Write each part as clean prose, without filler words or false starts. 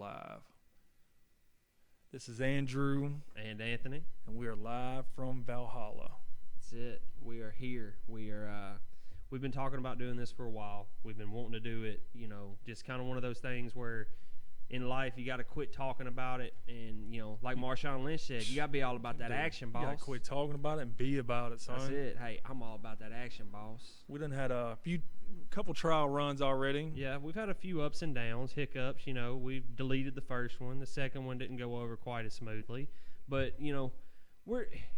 live. This is Andrew. And Anthony. And we are live from Valhalla. That's it. We are here. We've been talking about doing this for a while. We've been wanting to do it, just kind of one of those things where in life you got to quit talking about it. And, like Marshawn Lynch said, you got to be all about that action, boss. You got to quit talking about it and be about it, son. That's it. Hey, I'm all about that action, boss. We done had a couple trial runs already. Yeah, we've had a few ups and downs, hiccups. We've deleted the first one. The second one didn't go over quite as smoothly. But,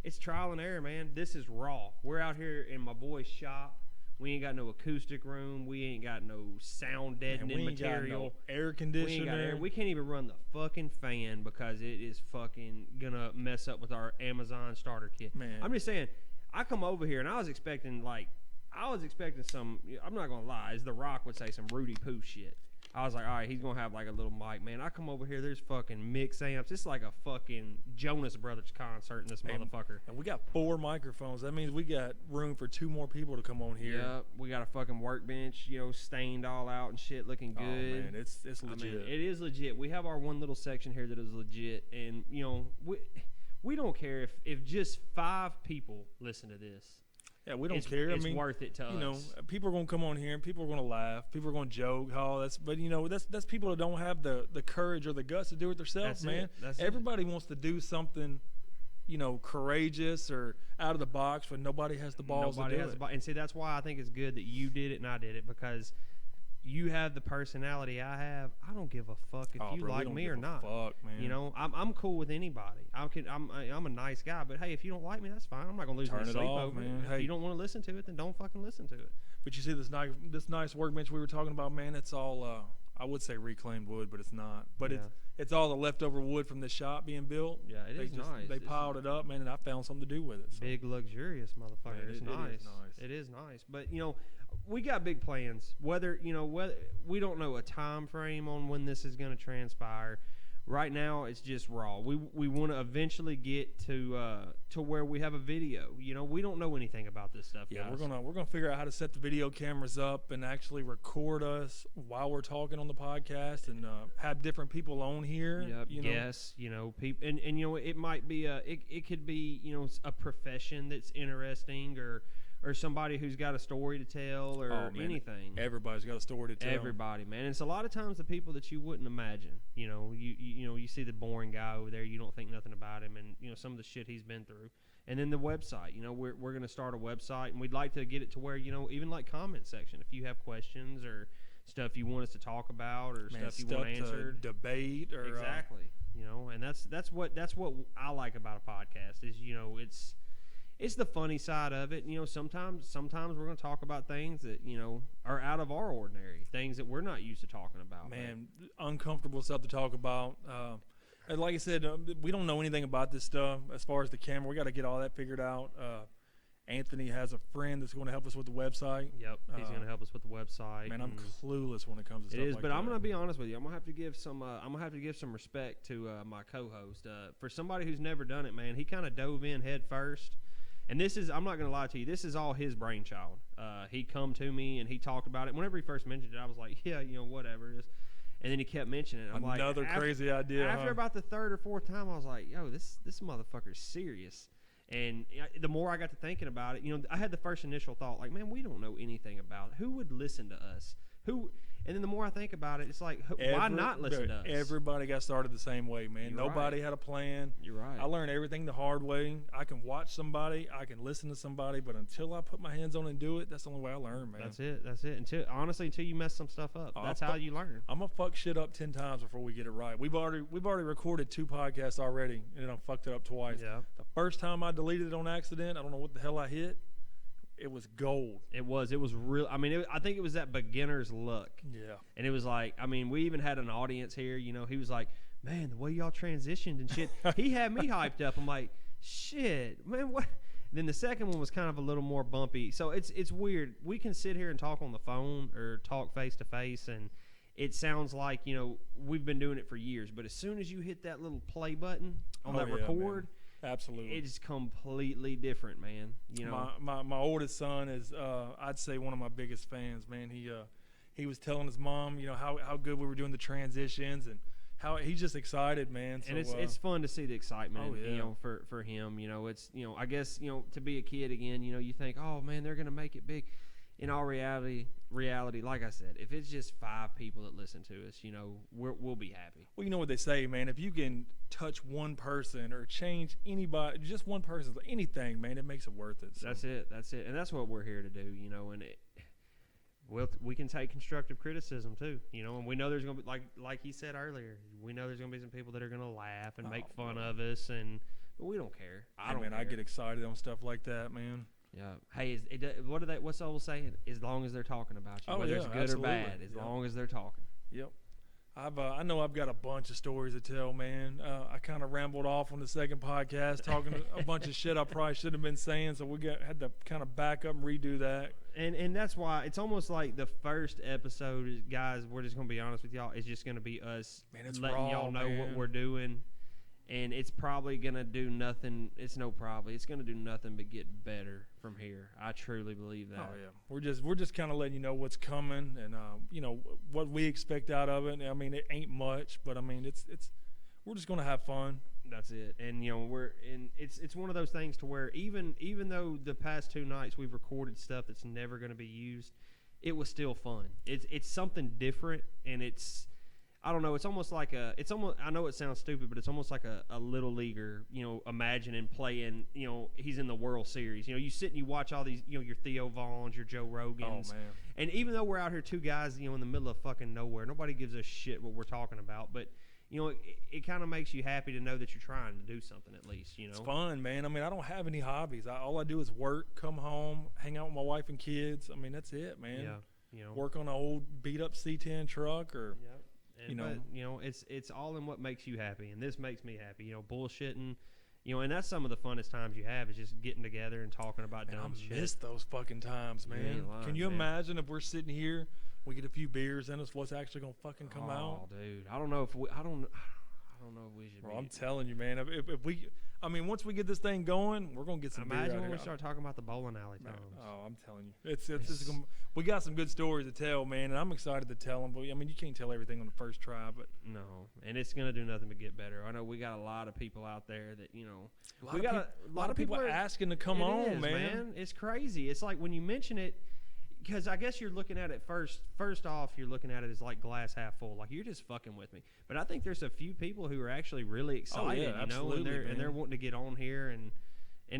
it's trial and error, man. This is raw. We're out here in my boy's shop. We ain't got no acoustic room. We ain't got no sound deadening material. Got no air conditioner. We ain't got air. We can't even run the fucking fan because it is fucking gonna mess up with our Amazon starter kit. Man, I'm just saying. I come over here and I was expecting some. I'm not gonna lie, as The Rock would say, some Rudy Poo shit. I was like, all right, he's gonna have like a little mic, man. I come over here, there's fucking mix amps. It's like a fucking Jonas Brothers concert in this motherfucker. And we got 4 microphones. That means we got room for 2 more people to come on here. Yeah, we got a fucking workbench, stained all out and shit, looking good. Oh man, it's legit. I mean, it is legit. We have our one little section here that is legit, and we don't care if just 5 people listen to this. Yeah, we don't care. It's worth it to us. People are gonna come on here and people are gonna laugh. People are gonna joke. That's people that don't have the courage or the guts to do it themselves, man. Everybody wants to do something, courageous or out of the box, but nobody has the balls to do it. And see, that's why I think it's good that you did it and I did it, because you have the personality I have. I don't give a fuck if you like me or not. Fuck, man. I'm cool with anybody. I'm a nice guy, but hey, if you don't like me, that's fine. I'm not gonna lose my sleep over it. If you don't want to listen to it, then don't fucking listen to it. But you see this nice workbench we were talking about, man. It's all I would say reclaimed wood, but it's not. But it's all the leftover wood from the shop being built. Yeah, it is nice. They piled it up, man, and I found something to do with it. So. Big luxurious motherfucker. Man, it's nice. It is nice. But we got big plans. Whether we don't know a time frame on when this is going to transpire. Right now, it's just raw. We want to eventually get to where we have a video. We don't know anything about this stuff. Yeah, guys. we're gonna figure out how to set the video cameras up and actually record us while we're talking on the podcast and have different people on here. Yep. Yes. People, and it might be it could be a profession that's interesting or somebody who's got a story to tell or anything. Everybody's got a story to tell. Everybody, man. And it's a lot of times the people that you wouldn't imagine. You see the boring guy over there, you don't think nothing about him, and some of the shit he's been through. And then the website, we're going to start a website, and we'd like to get it to where, even like comment section, if you have questions or stuff you want us to talk about or stuff you want answered, debate or exactly. And that's what I like about a podcast is it's the funny side of it. Sometimes we're going to talk about things that, are out of our ordinary, things that we're not used to talking about. Man, uncomfortable stuff to talk about. And like I said, we don't know anything about this stuff as far as the camera. We got to get all that figured out. Anthony has a friend that's going to help us with the website. Yep, he's going to help us with the website. Man, I'm clueless when it comes to stuff like that. But I'm going to be honest with you. I'm going to have to give some respect to my co-host. For somebody who's never done it, man, he kind of dove in head first. And I'm not going to lie to you, this is all his brainchild. He come to me and he talked about it. Whenever he first mentioned it, I was like, yeah, whatever it is. And then he kept mentioning it. I'm Another crazy idea. After about the 3rd or 4th time, I was like, yo, this motherfucker's serious. And the more I got to thinking about it, I had the first initial thought, like, man, we don't know anything about it. Who would listen to us? And then the more I think about it, it's like, why not listen to us? Everybody got started the same way, man. Nobody had a plan. You're right. I learned everything the hard way. I can watch somebody. I can listen to somebody. But until I put my hands on it and do it, that's the only way I learn, man. That's it. Until you mess some stuff up. That's how you learn. I'm going to fuck shit up 10 times before we get it right. We've already recorded 2 podcasts already, and I fucked it up twice. Yeah. The first time I deleted it on accident, I don't know what the hell I hit. It was gold. It was real. I mean, I think it was that beginner's luck. Yeah. And it was like, we even had an audience here. He was like, man, the way y'all transitioned and shit. He had me hyped up. I'm like, shit, man, what? Then the second one was kind of a little more bumpy. So it's weird. We can sit here and talk on the phone or talk face to face, and it sounds like, we've been doing it for years. But as soon as you hit that little play button on that record, man. Absolutely. It's completely different, man. My oldest son is I'd say one of my biggest fans, man. He was telling his mom, how good we were doing the transitions and how he's just excited, man. And so, it's fun to see the excitement, oh, yeah. you know, for him. You know, it's, you know, I guess, you know, to be a kid again, you know, you think, oh man, they're gonna make it big. In all reality, like I said, if it's just 5 people that listen to us, you know, we'll be happy. Well, you know what they say, man. If you can touch one person or change anybody, just one person, anything, man, it makes it worth it. So. That's it, and that's what we're here to do, you know. And we can take constructive criticism too, you know. And we know there's gonna be like he said earlier, we know there's gonna be some people that are gonna laugh and make fun of us, but we don't care. I don't care. I get excited on stuff like that, man. Yeah. Hey, what's the old saying? As long as they're talking about you, whether it's good absolutely. or bad, as long as they're talking. Yep. I know I've got a bunch of stories to tell, man. I kind of rambled off on the second podcast talking a bunch of shit I probably shouldn't have been saying, so had to kind of back up and redo that. And that's why it's almost like the first episode, guys, we're just going to be honest with y'all, it's just going to be us letting raw, y'all know man. what we're doing. And it's probably going to do nothing. It's going to do nothing but get better from here. I truly believe that. Oh yeah, we're just kind of letting you know what's coming and you know what we expect out of it. I mean, it ain't much, but I mean, we're just gonna have fun. That's it. And you know, it's one of those things to where even though the past 2 nights we've recorded stuff that's never going to be used, it was still fun. It's something different, and I don't know. It's almost like I know it sounds stupid, but it's almost like a little leaguer, you know, imagining playing, you know, he's in the World Series. You know, you sit and you watch all these, you know, your Theo Vaughns, your Joe Rogans. Oh, man. And even though we're out here 2 guys, you know, in the middle of fucking nowhere, nobody gives a shit what we're talking about. But, you know, it kind of makes you happy to know that you're trying to do something at least, you know. It's fun, man. I mean, I don't have any hobbies. All I do is work, come home, hang out with my wife and kids. I mean, that's it, man. Yeah. You know. Work on an old beat-up C10 truck or... Yeah. But, you know, it's all in what makes you happy, and this makes me happy. You know, bullshitting, you know, and that's some of the funnest times you have is just getting together and talking about dumb shit. I miss those fucking times, man. Can you imagine if we're sitting here, we get a few beers in us, what's actually gonna fucking come out? Oh, dude, I don't know if we should. Bro, I'm telling you, man. If we, I mean, once we get this thing going, we're gonna get some. Imagine beer out when here. we start talking about the bowling alley times. Oh, I'm telling you, it's we got some good stories to tell, man, and I'm excited to tell them. But I mean, you can't tell everything on the first try, but no, and it's gonna do nothing but get better. I know we got a lot of people out there that, you know, a lot of people are asking to come on, man. It's crazy. It's like when you mention it. Because I guess you're looking at it first off, you're looking at it as like glass half full. Like, you're just fucking with me. But I think there's a few people who are actually really excited, you know, and they're wanting to get on here, and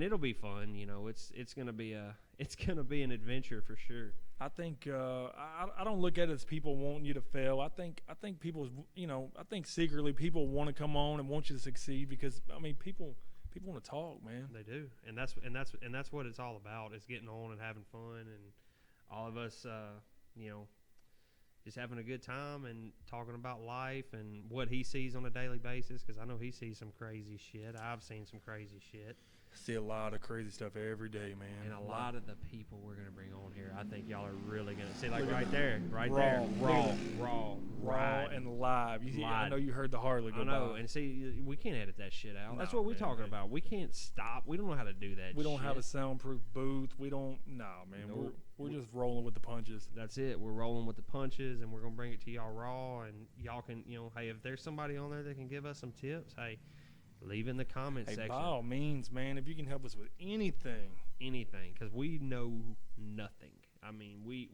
it'll be fun. You know, it's gonna be an adventure for sure. I think I don't look at it as people wanting you to fail. I think people, you know, I think secretly people want to come on and want you to succeed because I mean people want to talk, man. They do, and that's what it's all about. Is getting on and having fun and. All of us, you know, just having a good time and talking about life and what he sees on a daily basis. Because I know he sees some crazy shit. I've seen some crazy shit. See a lot of crazy stuff every day, man. And a lot of the people we're going to bring on here, I think y'all are really going to see, like right there, raw, and live. I know you heard the Harley go I know, by. and see, we can't edit that shit out. That's No, what we're talking about. We can't stop. We don't know how to do that. We don't have a soundproof booth. We don't. Nah, man. Nope. We're just rolling with the punches. That's it. We're rolling with the punches, and we're gonna bring it to y'all raw. And y'all can, you know, hey, if there's somebody on there that can give us some tips, hey, leave in the comment section. By all means, man. If you can help us with anything, because we know nothing. I mean, we,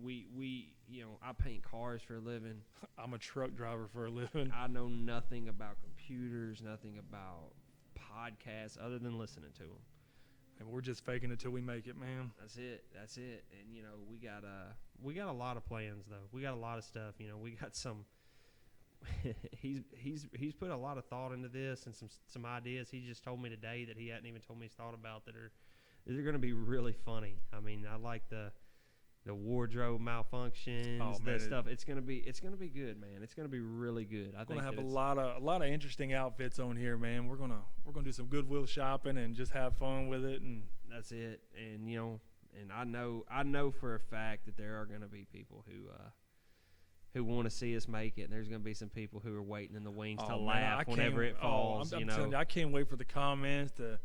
you know, I paint cars for a living. I'm a truck driver for a living. I know nothing about computers, nothing about podcasts, other than listening to them. And we're just faking it till we make it, man. That's it. And you know, we got a lot of plans though. We got a lot of stuff. You know, we got some. he's put a lot of thought into this and some ideas. He just told me today that he hadn't even told me he's thought about that are going to be really funny. I mean, I like the wardrobe malfunctions, that stuff. It's gonna be good, man. It's gonna be really good. I think we're gonna have a lot of interesting outfits on here, man. We're gonna do some Goodwill shopping and just have fun with it, and that's it. And you know, and I know for a fact that there are gonna be people who want to see us make it. And there's gonna be some people who are waiting in the wings to laugh whenever it falls. I'm telling you, I can't wait for the comments to.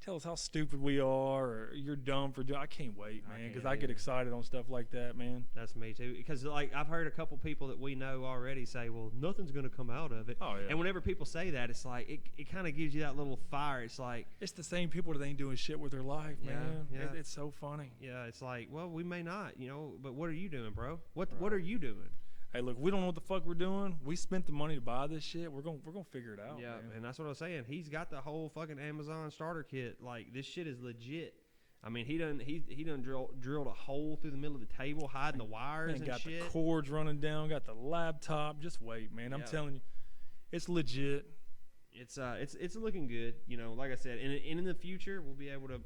tell us how stupid we are, or you're dumb for doing. I can't wait, man, because I get excited on stuff like that, man. That's me too. Because like I've heard a couple people that we know already say, "Well, nothing's going to come out of it." Oh yeah. And whenever people say that, it's like it kind of gives you that little fire. It's like it's the same people that ain't doing shit with their life, man. Yeah. It's so funny. Yeah, it's like, well, we may not, but what are you doing, bro? What are you doing? Hey, look, we don't know what the fuck we're doing. We spent the money to buy this shit. We're gonna figure it out. Yeah, man. and that's what I was saying. He's got the whole fucking Amazon starter kit. Like, this shit is legit. I mean, he done drilled a hole through the middle of the table, hiding the wires and got shit. Got the cords running down. Got the laptop. Just wait, man. I'm telling you, it's legit. It's looking good. Like I said, and in the future we'll be able to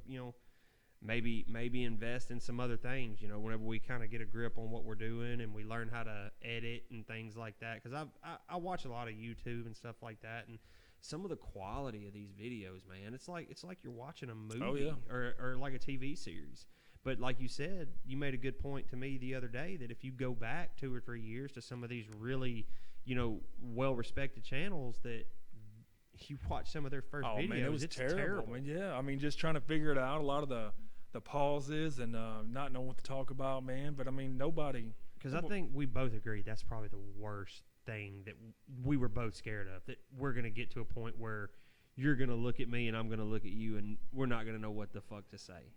maybe invest in some other things, whenever we kind of get a grip on what we're doing and we learn how to edit and things like that. Because I watch a lot of YouTube and stuff like that, and some of the quality of these videos, man, it's like you're watching a movie or like a TV series. But like you said, you made a good point to me the other day that if you go back 2 or 3 years to some of these really, well-respected channels that you watch some of their first videos, man, it was terrible. Man, yeah, I mean, just trying to figure it out. A lot of the pauses and not knowing what to talk about, man. But I mean, nobody. Because I think we both agree that's probably the worst thing that we were both scared of. That we're gonna get to a point where you're gonna look at me and I'm gonna look at you, and we're not gonna know what the fuck to say.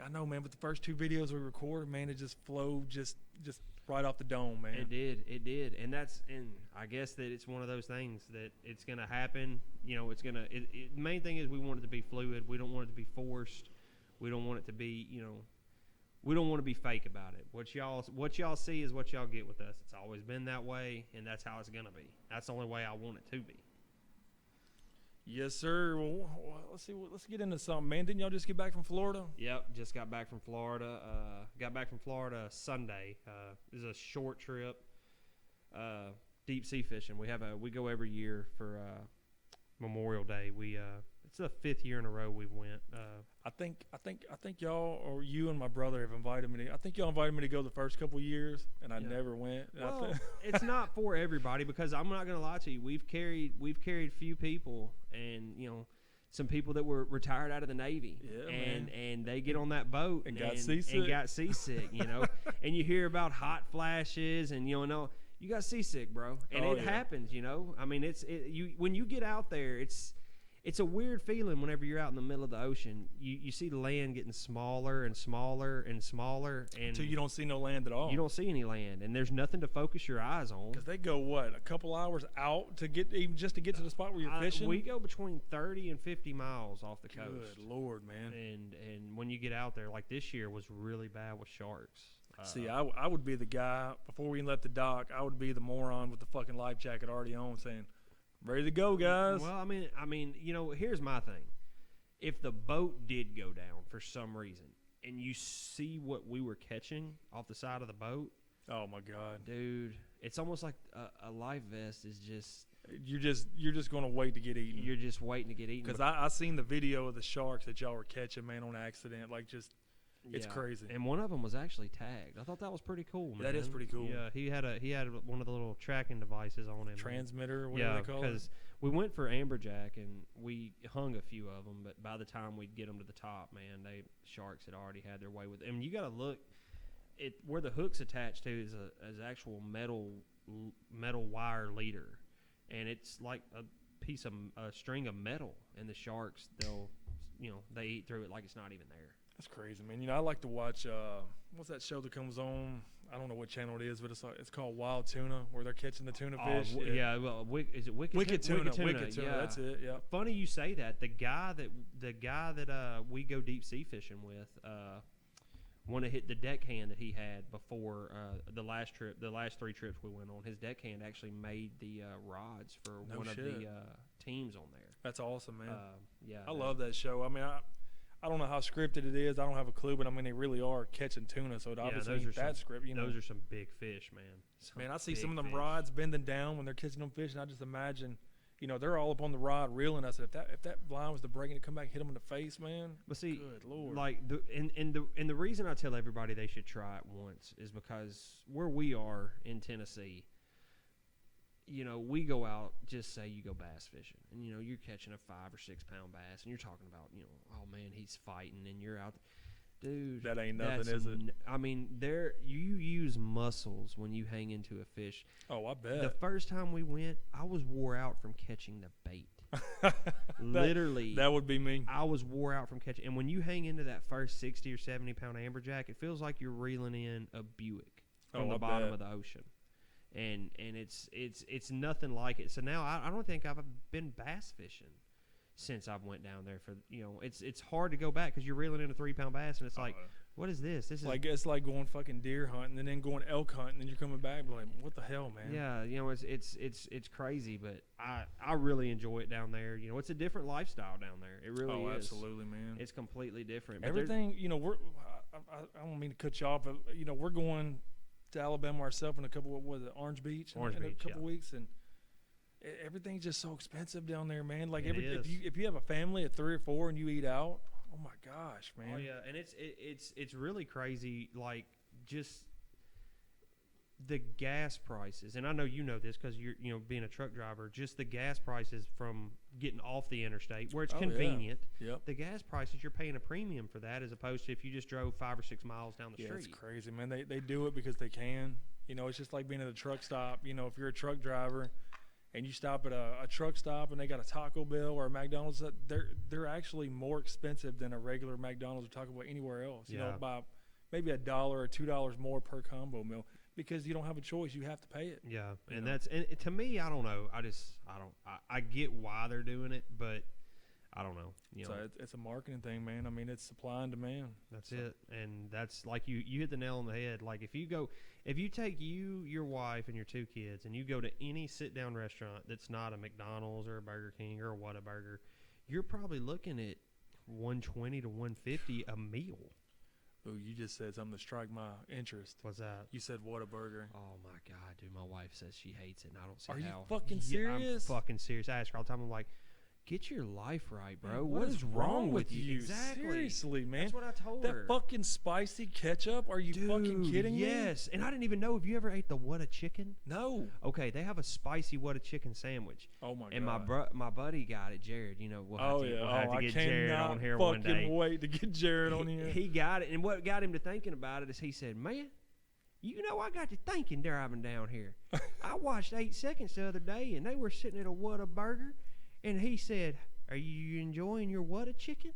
I know, man. But the first 2 videos we recorded, man, it just flowed just right off the dome, man. It did, and I guess that it's one of those things that it's gonna happen. The main thing is we want it to be fluid. We don't want it to be forced. We don't want it to be, we don't want to be fake about it. What y'all see is what y'all get with us. It's always been that way, and that's how it's gonna be. That's the only way I want it to be. Yes, sir. Well, let's see. Let's get into something, man. Didn't y'all just get back from Florida? Yep, just got back from Florida. Got back from Florida Sunday. It was a short trip. Deep sea fishing. We go every year for Memorial Day. It's the 5th year in a row we went. I think y'all, or you and my brother, have invited me. I think y'all invited me to go the first couple years, and I never went. Well, it's not for everybody, because I'm not gonna lie to you. We've carried few people, and some people that were retired out of the Navy, and they get on that boat and got seasick. And you hear about hot flashes, and you got seasick, bro, and it happens. I mean, when you get out there, it's a weird feeling whenever you're out in the middle of the ocean. You see the land getting smaller and smaller and smaller, and until you don't see no land at all. You don't see any land, and there's nothing to focus your eyes on. Because they go a couple hours out to get to the spot where you're fishing. We go between 30 and 50 miles off the coast. Good Lord, man! And when you get out there, like this year was really bad with sharks. See, I would be the guy before we left the dock. I would be the moron with the fucking life jacket already on, saying, "Ready to go, guys." Well, I mean, here's my thing. If the boat did go down for some reason, and you see what we were catching off the side of the boat, oh my God, dude, it's almost like a life vest is just. You're just gonna wait to get eaten. You're just waiting to get eaten. Because I seen the video of the sharks that y'all were catching, man, on accident. Like, just it's crazy. And one of them was actually tagged. I thought that was pretty cool, man. That is pretty cool. Yeah, he had one of the little tracking devices on him. Transmitter, or whatever they call it. Because we went for amberjack and we hung a few of them, but by the time we'd get them to the top, man, sharks had already had their way with them. And you got to look where the hook's attached to is actual metal wire leader, and it's like a string of metal, and the sharks they eat through it like it's not even there. That's crazy, man. I like to watch what's that show that comes on? I don't know what channel it is, but it's called Wild Tuna, where they're catching the tuna fish. Well, is it Wicked Tuna? Wicked Tuna, that's it. Yeah. Funny you say that. The guy that we go deep sea fishing with want to hit the deckhand that he had before the last 3 trips we went on. His deckhand actually made the rods for one of the teams on there. That's awesome, man. I love that show. I mean, I don't know how scripted it is. I don't have a clue, but I mean, they really are catching tuna, so it obviously ain't that script. Those are some big fish, man. Man, I see some of them rods bending down when they're catching them fish, and I just imagine, they're all up on the rod reeling us. If that line was to break and it come back and hit them in the face, man. But see, good Lord. Like the reason I tell everybody they should try it once is because where we are in Tennessee, you know, we go out, just say you go bass fishing, and, you know, you're catching a 5 or 6 pound bass, and you're talking about, you know, oh, man, he's fighting, and you're out. Dude, that ain't nothing, is it? I mean, you use muscles when you hang into a fish. Oh, I bet. The first time we went, I was wore out from catching the bait. Literally. That would be me. I was wore out from catching. And when you hang into that first 60 or 70 pound amberjack, it feels like you're reeling in a Buick from the bottom of the ocean. And it's nothing like it. So now I don't think I've been bass fishing since I've went down there for, you know, it's hard to go back because you're reeling in a 3 pound bass and it's like, what is this? This is like, it's like going fucking deer hunting and then going elk hunting and then you're coming back like, what the hell, man? Yeah, you know, it's crazy, but I really enjoy it down there. You know, it's a different lifestyle down there. It really is. Oh, absolutely, man. It's completely different. Everything, you know, I don't mean to cut you off, but, you know, we're going to Alabama ourselves in a couple of, Orange Beach in a couple weeks, and everything's just so expensive down there, man. Like if you have a family of 3 or 4 and you eat out, oh my gosh, man. Oh yeah, and it's really crazy. Like just the gas prices, and I know you know this because you're being a truck driver. Just the gas prices from getting off the interstate where it's convenient. Yeah. Yep. The gas prices, you're paying a premium for that as opposed to if you just drove 5 or 6 miles down the street. Yeah, it's crazy, man. They do it because they can. You know, it's just like being at a truck stop. You know, if you're a truck driver and you stop at a truck stop and they got a Taco Bell or a McDonald's, they're actually more expensive than a regular McDonald's or Taco Bell anywhere else. You know, by maybe $1 or $2 more per combo meal because you don't have a choice. You have to pay it. Yeah, and to me, I don't know. I get why they're doing it, but I don't know. So it's a marketing thing, man. I mean, it's supply and demand. That's it, and that's like you hit the nail on the head. Like if you take your wife, and your 2 kids, and you go to any sit-down restaurant that's not a McDonald's or a Burger King or a Whataburger, you're probably looking at $120 to $150 a meal. Ooh, you just said something to strike my interest. What's that? You said Whataburger. Oh my God, dude! My wife says she hates it, and I don't see how. Are you fucking fucking serious? I'm fucking serious. I ask her all the time. I'm like, get your life right, bro. What is wrong with you? Exactly. Seriously, man. That's what I told her. That fucking spicy ketchup? Are you fucking kidding me? Yes. And I didn't even know. Have you ever ate the What a Chicken? No. Okay, they have a spicy What a Chicken sandwich. Oh my God. And my buddy got it, Jared. You know, we'll have to get Jared on here one day. I fucking wait to get Jared on here. He got it, and what got him to thinking about it is he said, "Man, you know, I got to thinking driving down here. I watched 8 Seconds the other day, and they were sitting at a Whataburger, and he said, 'Are you enjoying your What a Chicken?'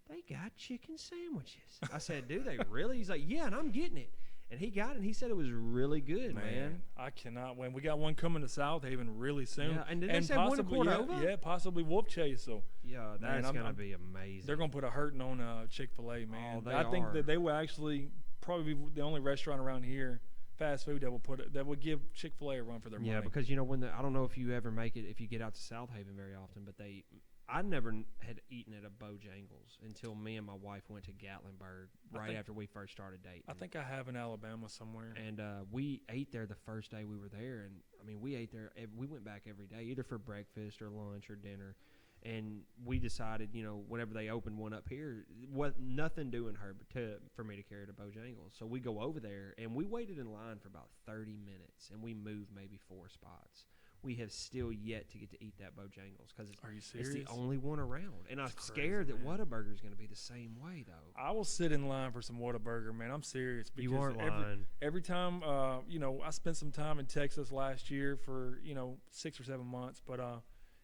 They got chicken sandwiches." I said, "Do they really?" He's like, "Yeah, and I'm getting it." And he got it, and he said it was really good, man. I cannot wait. We got one coming to South Haven really soon. Yeah, and did they say one in Cordova? Yeah, possibly Wolf Chase. So yeah, that's going to be amazing. They're going to put a hurting on Chick-fil-A, man. Oh, I think that they will actually probably be the only restaurant around here, fast food, that will give Chick-fil-A a run for their money. Yeah, because I don't know if you ever make it if you get out to South Haven very often, but I never had eaten at a Bojangles until me and my wife went to Gatlinburg after we first started dating. I think I have in Alabama somewhere. And we ate there the first day we were there, and I mean we ate there. We went back every day, either for breakfast or lunch or dinner. And we decided, whenever they opened one up here, nothing doing for me to carry to Bojangles. So we go over there, and we waited in line for about 30 minutes, and we moved maybe 4 spots. We have still yet to get to eat that Bojangles because it's the only one around. And I'm scared that Whataburger is going to be the same way, though. I will sit in line for some Whataburger, man. I'm serious. Because you aren't lying. Every time, I spent some time in Texas last year for, 6 or 7 months. But,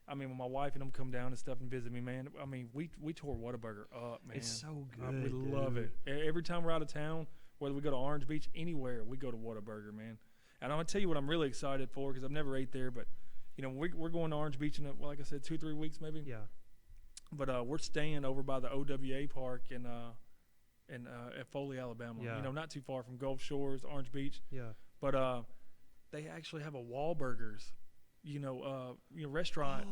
when my wife and them come down and stuff and visit me, man, we tore Whataburger up, man. It's so good. We love it. Every time we're out of town, whether we go to Orange Beach, anywhere, we go to Whataburger, man. And I'm going to tell you what I'm really excited for because I've never ate there, but, we're going to Orange Beach in, like I said, 2-3 weeks maybe. Yeah. But we're staying over by the OWA Park at Foley, Alabama. Yeah. Not too far from Gulf Shores, Orange Beach. Yeah. But they actually have a Wahlburgers, restaurant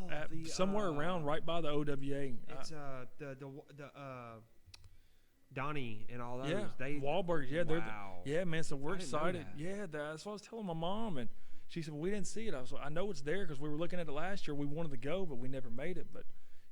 somewhere around right by the OWA. It's the Donnie and all those. Yeah, Wahlburgers. Yeah, man. So we're excited. Yeah, that's what I was telling my mom, and she said, "Well, we didn't see it." I know it's there because we were looking at it last year. We wanted to go, but we never made it. But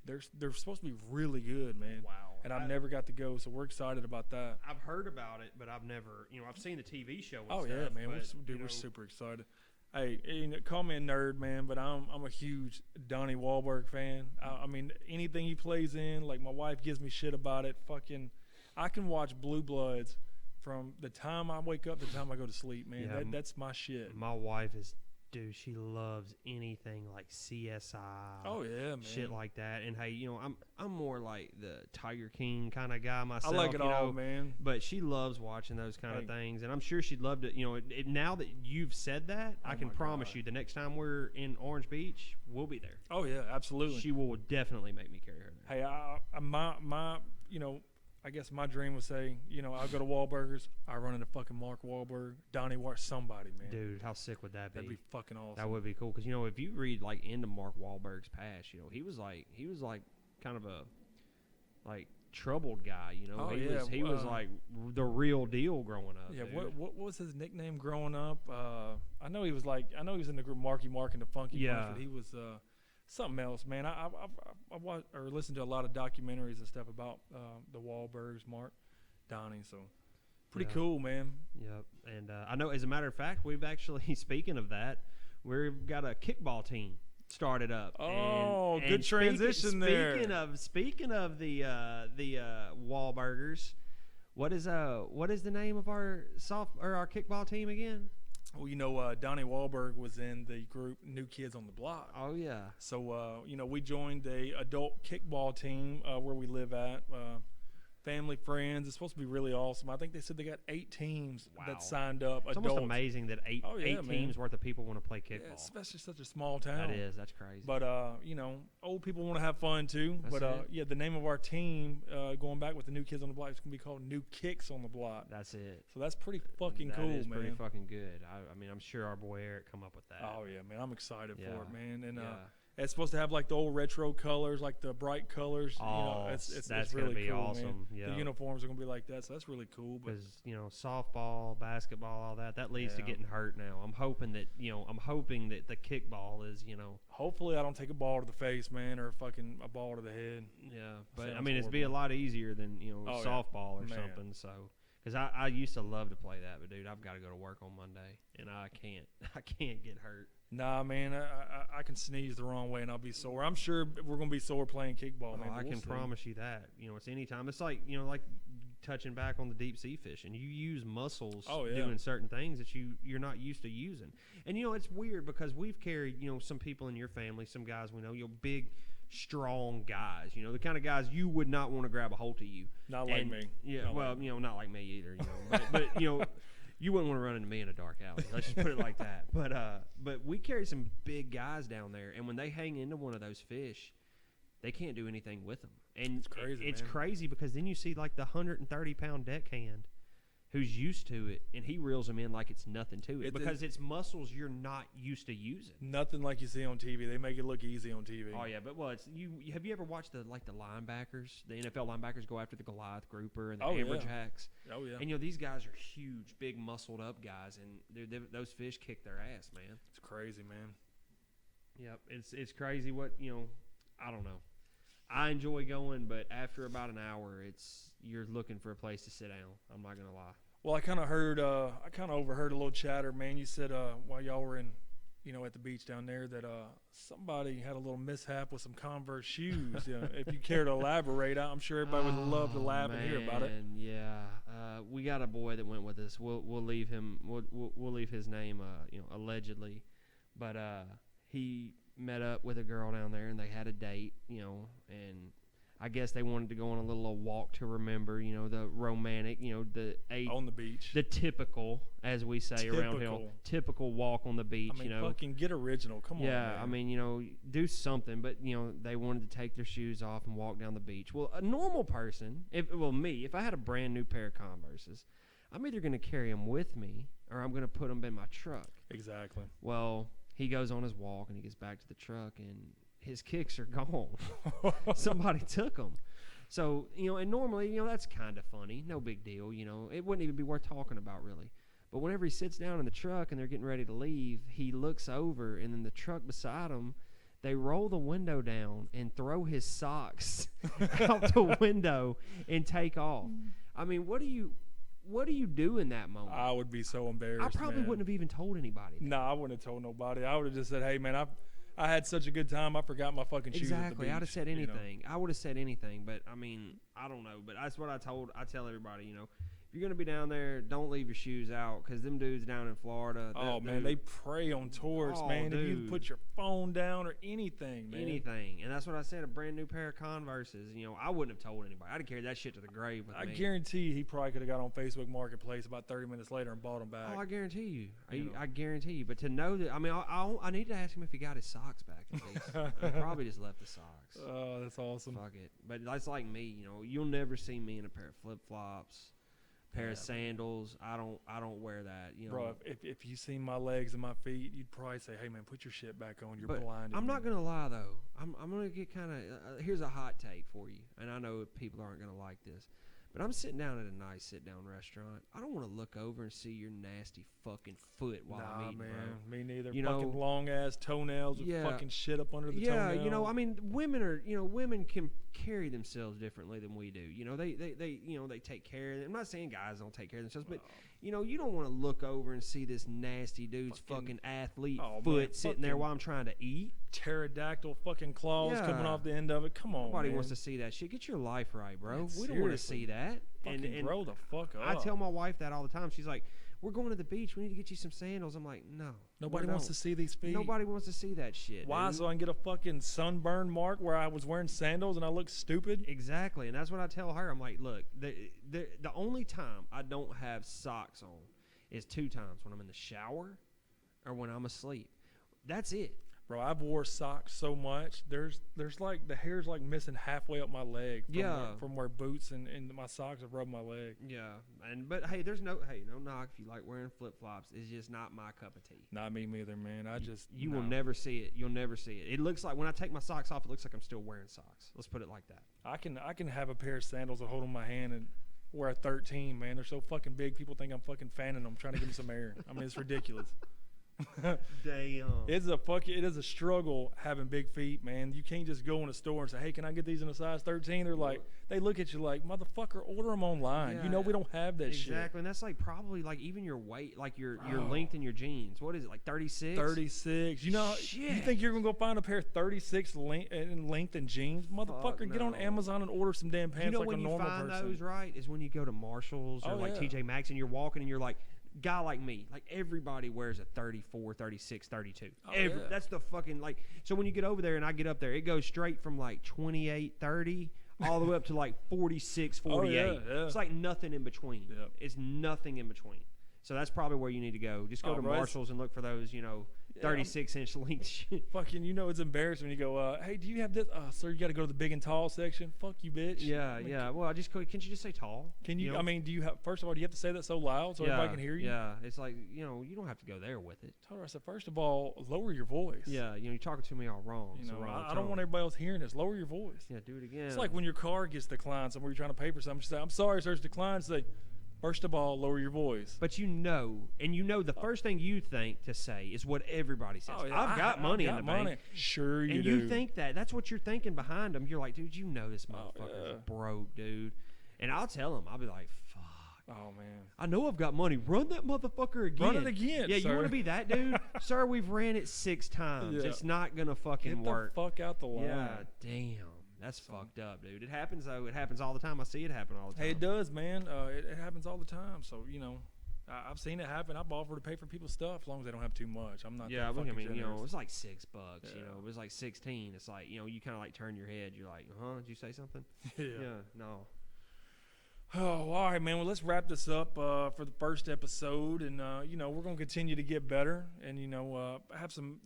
they're supposed to be really good, man. Wow. And I never got to go, so we're excited about that. I've heard about it, but I've never, I've seen the TV show. And stuff, yeah, man. We're super excited. Hey, call me a nerd, man, but I'm a huge Donnie Wahlberg fan. I mean, anything he plays in, like my wife gives me shit about it. Fucking, I can watch Blue Bloods from the time I wake up to the time I go to sleep, man. Yeah, That's my shit. My wife is, dude, she loves anything like CSI. Oh yeah, man. Shit like that. And hey, you know, I'm more like the Tiger King kind of guy myself. I like it all, man. But she loves watching those kind of things, and I'm sure she'd love to. You know, now that you've said that, I can promise you, the next time we're in Orange Beach, we'll be there. Oh yeah, absolutely. She will definitely make me carry her there. Hey, my you know, I guess my dream was say, you know, I'll go to Wahlburgers. I run into fucking Mark Wahlberg, Donnie Wahlberg, somebody, man. Dude, how sick would that be? That'd be fucking awesome. That would be cool, because you know, if you read like into Mark Wahlberg's past, you know, he was like kind of a like troubled guy. You know, he was like the real deal growing up. Yeah. Dude. What was his nickname growing up? I know he was in the group Marky Mark and the Funky Bunch, but he was something else, man. I watched or listened to a lot of documentaries and stuff about the Wahlbergs, Mark, Donnie. So pretty cool, man. Yep. And I know, as a matter of fact, we've actually, speaking of that, we've got a kickball team started up. Oh, good transition there. Speaking of the Wahlburgers, what is the name of our kickball team again? Well, you know, Donnie Wahlberg was in the group New Kids on the Block. Oh yeah. So you know, we joined a adult kickball team where we live at. Family, friends. It's supposed to be really awesome. I think they said they got 8 teams that signed up. It's almost amazing that eight teams worth of people want to play kickball. Yeah, especially such a small town. That is. That's crazy. But you know, old people want to have fun too. Yeah, the name of our team, going back with the New Kids on the Block, is gonna be called New Kicks on the Block. That's it. So that's pretty fucking cool, man. That is pretty fucking good. I mean, I'm sure our boy Eric come up with that. Oh yeah, man. I'm excited for it, man. And it's supposed to have like the old retro colors, like the bright colors. Oh, you know, it's that's really gonna be cool, awesome. Man. The uniforms are gonna be like that, so that's really cool. Because you know, softball, basketball, all that leads to getting hurt now. I'm hoping that the kickball is, you know. Hopefully, I don't take a ball to the face, man, or fucking a ball to the head. Yeah, but I mean, it'd be a lot easier than softball or something. So. Because I used to love to play that, but dude, I've got to go to work on Monday, and I can't get hurt. Nah, man, I can sneeze the wrong way and I'll be sore. I'm sure we're gonna be sore playing kickball, man. I can promise you that. You know, it's anytime. It's like, you know, like touching back on the deep sea fishing. You use muscles doing certain things that you're not used to using. And you know, it's weird because we've carried, you know, some people in your family, some guys we know, you know, big, strong guys, you know, the kind of guys you would not want to grab a hold of you. Not like me. Yeah, you know, not like me either, you know. But you know, you wouldn't want to run into me in a dark alley. Let's just put it like that. But we carry some big guys down there, and when they hang into one of those fish, they can't do anything with them. And it's crazy. It's crazy because then you see like the 130-pound deckhand who's used to it, and he reels them in like it's nothing to it because it's muscles you're not used to using. Nothing like you see on TV. They make it look easy on TV. Oh yeah, but it's have you ever watched the linebackers, the NFL linebackers go after the Goliath grouper and the amberjacks? Oh yeah. And you know, these guys are huge, big, muscled up guys, and those fish kick their ass, man. It's crazy, man. Yep, it's crazy what, you know, I don't know. I enjoy going, but after about an hour, you're looking for a place to sit down. I'm not gonna lie. Well, I kind of overheard a little chatter, man. You said while y'all were in, you know, at the beach down there, that somebody had a little mishap with some Converse shoes. You know, if you care to elaborate, I'm sure everybody would love to laugh and hear about it. Yeah, we got a boy that went with us. We'll leave him. We'll leave his name, you know, allegedly, but he met up with a girl down there and they had a date, you know, and I guess they wanted to go on a little walk to remember, you know, the romantic, you know, on the beach, the typical, as we say around here, typical walk on the beach. I mean, you know, fucking get original. Come on. Yeah, I mean, you know, do something. But you know, they wanted to take their shoes off and walk down the beach. Well, a normal person, if I had a brand new pair of Converses, I'm either going to carry them with me or I'm going to put them in my truck. Exactly. Well, he goes on his walk and he gets back to the truck and his kicks are gone. Somebody took them. So, you know, and normally, you know, that's kind of funny. No big deal, you know. It wouldn't even be worth talking about, really. But whenever he sits down in the truck and they're getting ready to leave, he looks over, and in the truck beside him, they roll the window down and throw his socks out the window and take off. I mean, what do you what do you do in that moment? I would be so embarrassed. I probably wouldn't have even told anybody. No, I wouldn't have told nobody. I would have just said, hey, man, I had such a good time. I forgot my fucking shoes at the beach. I'd have said anything. I would have said anything. But, I mean, I don't know. But that's what I tell everybody, if you're going to be down there, don't leave your shoes out because them dudes down in Florida. Oh, man, they prey on tourists, man. Dude. If you put your phone down or anything, man. Anything. And that's what I said, a brand new pair of Converses. I wouldn't have told anybody. I'd have carried that shit to the grave with me. I guarantee you he probably could have got on Facebook Marketplace about 30 minutes later and bought them back. Oh, I guarantee you. I guarantee you. But to know that, I mean, I need to ask him if he got his socks back at least. I probably just left the socks. Oh, that's awesome. Fuck it. But that's like me, you'll never see me in a pair of flip-flops. Pair of sandals. I don't wear that. Bro, if you seen my legs and my feet, you'd probably say, "Hey man, put your shit back on. You're blind." I'm not gonna lie though. I'm gonna get kind of. Here's a hot take for you, and I know people aren't gonna like this, but I'm sitting down at a nice sit-down restaurant. I don't want to look over and see your nasty fucking foot while I'm eating, man. Bro. Me neither. Fucking long ass toenails with fucking shit up under the toenail. Yeah, I mean, women can carry themselves differently than we do. They take care of them. I'm not saying guys don't take care of themselves, but you don't want to look over and see this nasty dude's fucking athlete foot sitting there while I'm trying to eat. Pterodactyl fucking claws coming off the end of it. Come on, nobody wants to see that shit. Get your life right, bro. We don't want to see that. And grow the fuck up. I tell my wife that all the time. She's like, "We're going to the beach. We need to get you some sandals." I'm like, "No, nobody wants to see these feet. Nobody wants to see that shit." Why? Dude. So I can get a fucking sunburn mark where I was wearing sandals and I look stupid? Exactly, and that's what I tell her. I'm like, "Look, the only time I don't have socks on is 2 times: when I'm in the shower or when I'm asleep. That's it." Bro, I've wore socks so much. There's like the hair's like missing halfway up my leg. From where boots and my socks have rubbed my leg. Yeah, but hey, no knock if you like wearing flip flops. It's just not my cup of tea. Not me either, man. You will never see it. You'll never see it. It looks like when I take my socks off, it looks like I'm still wearing socks. Let's put it like that. I can have a pair of sandals that hold in my hand and wear a 13, man. They're so fucking big. People think I'm fucking fanning them, trying to give me some air. I mean, it's ridiculous. Damn. It is a struggle having big feet, man. You can't just go in a store and say, "Hey, can I get these in a size 13?" They're like, they look at you like, "Motherfucker, order them online." Yeah, we don't have that shit. Exactly, and that's like probably like even your weight, like your length in your jeans. What is it, like 36? 36. You think you're gonna go find a pair of 36 in length in jeans? Motherfucker, get on Amazon and order some damn pants like a normal person. When you find those right is when you go to Marshalls or like TJ Maxx and you're walking and you're like, guy like me, like everybody wears a 34, 36, 32. That's the fucking so when you get over there and I get up there, it goes straight from like 28, 30 all the way up to like 46, 48. It's like nothing in between. It's nothing in between. So that's probably where you need to go. Just go to Marshalls and look for those, 36-inch length shit. Fucking, it's embarrassing when you go, "Hey, do you have this?" "Sir, you got to go to the big and tall section." Fuck you, bitch. Yeah. Well, can't you just say tall? Can you? I mean, do you have? First of all, do you have to say that so loud so everybody can hear you? Yeah, it's like you don't have to go there with it. I said, first of all, lower your voice. Yeah, you're talking to me all wrong. I don't want everybody else hearing this. Lower your voice. Yeah, do it again. It's like when your car gets declined somewhere, you're trying to pay for something. You say, "I'm sorry, sir, it's declined." Say, first of all, lower your voice. But the first thing you think to say is what everybody says. I've got money in the bank. Sure you do. And you think that. That's what you're thinking behind them. You're like, dude, this motherfucker's broke, dude. And I'll tell him. I'll be like, fuck. Oh, man. I know I've got money. Run that motherfucker again. Run it again, Yeah, sir. You want to be that dude? Sir, we've ran it 6 times. Yeah. It's not going to fucking work. Get the fuck out the line. Yeah, damn. That's fucked up, dude. It happens, though. It happens all the time. I see it happen all the time. Hey, it does, man. It happens all the time. So, I've seen it happen. I've offered to pay for people's stuff as long as they don't have too much. I'm not. Yeah, that fucking it was like $6. It was like 16. It's like you kind of like turn your head. You're like, did you say something? Yeah. No. Oh, all right, man. Well, let's wrap this up for the first episode, and we're gonna continue to get better, and have some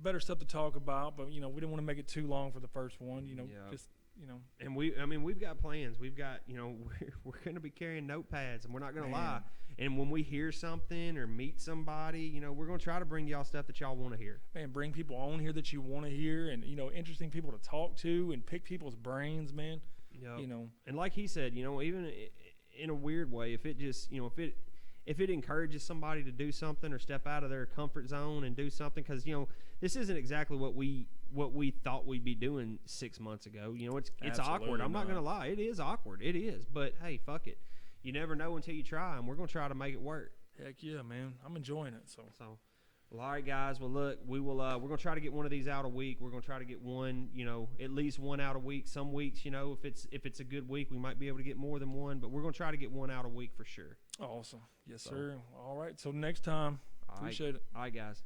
better stuff to talk about. But we didn't want to make it too long for the first one. And we've got plans. We've got we're gonna be carrying notepads, and we're not gonna lie. And when we hear something or meet somebody, we're gonna try to bring y'all stuff that y'all want to hear. Man, bring people on here that you want to hear, and interesting people to talk to, and pick people's brains, man. And like he said, even in a weird way, if it just, if it encourages somebody to do something or step out of their comfort zone and do something, because this isn't exactly what we thought we'd be doing 6 months ago. It's awkward. I'm not gonna lie, it is awkward. It is, but hey, fuck it. you never know until you try, and we're gonna try to make it work. Heck yeah, man! I'm enjoying it. So. Well, all right, guys. Well, look, we will. We're gonna try to get one of these out a week. We're gonna try to get one, at least one out a week. Some weeks, if it's a good week, we might be able to get more than one. But we're gonna try to get one out a week for sure. Awesome. Yes, sir. All right. So next time. Appreciate it. All right, guys.